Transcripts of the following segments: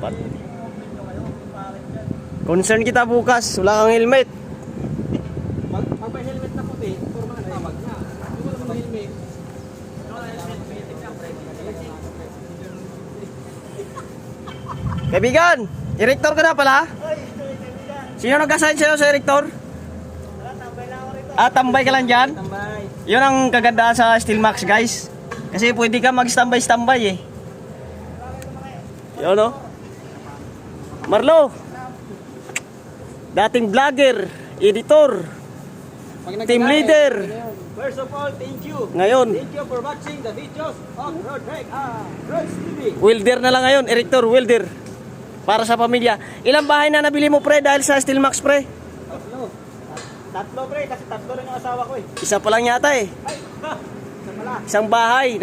Dapat. Concern kita bukas, wala kang helmet. Pag may helmet na puti, forma na tawag niya. Kung wala may helmet, Kaibigan, Erector ka na pala? Sino nag-assign sa'yo sa Erector? Tambay ka lang dyan? tambay. Yun ang kagandahan sa Steelmax guys. Kasi pwede ka mag-standby eh. Yun o. Marlo. Dating vlogger, editor, team leader. First of all, thank you. Ngayon, Thank you for watching the videos of Rodrek Roads TV. welder na lang ngayon, Erector, welder. Para sa pamilya. Ilang bahay na nabili mo pre dahil sa Steelmax pre? Tatlo pre, kasi tatlo rin yung asawa ko eh. Isa pa lang yata eh. Ay, isa pala. Isang bahay.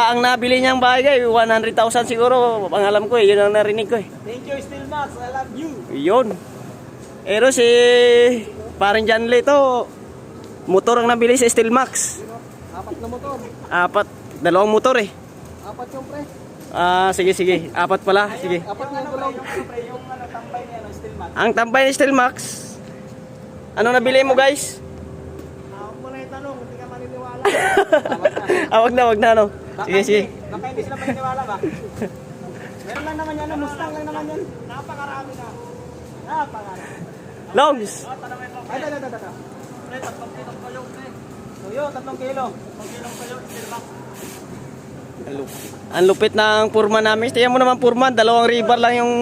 Ang nabili niyang bahay guys, 100,000 siguro. Ang alam ko eh, yun ang narinig ko eh. Thank you Steelmax, I love you. Yun. Pero si parang John Lee to, motor ang nabili sa Steelmax. Apat na motor. Dalawang motor eh. Apat yung pre. Sige. Apat pala. Sige. Apat na gulong. Yung tambay niya, Steelmax. Ang tambay ni Steelmax. Ano nabili mo guys? Ako mo na itanong, hindi ka maniniwala. Wag na no. Sige. Baka hindi sila maniniwala ba? Meron lang naman yan, Mustang lang naman yan. Napakarami na. Napakarami. Longs. Ay, dada. Pre, 3 kilong kayo, pre. Tuyo, 3 kilo. 3 kilong kayo, Steelmax. Ang lupit ng purma namin. Tiyan mo naman purma, 2 rebar lang yung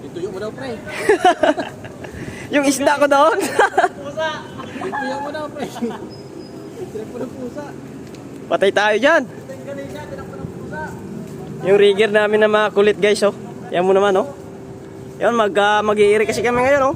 Ituyo mo daw, pre. yung isda ko doon. Pusa. Ituyo mo daw, pre. Tinag mo ng pusa. Patay tayo dyan. Tinggalin niya, tinag mo ng pusa. Yung rigger namin na makulit guys oh. Yan mo naman oh. Yan mag-i-iri kasi kami ngayon oh.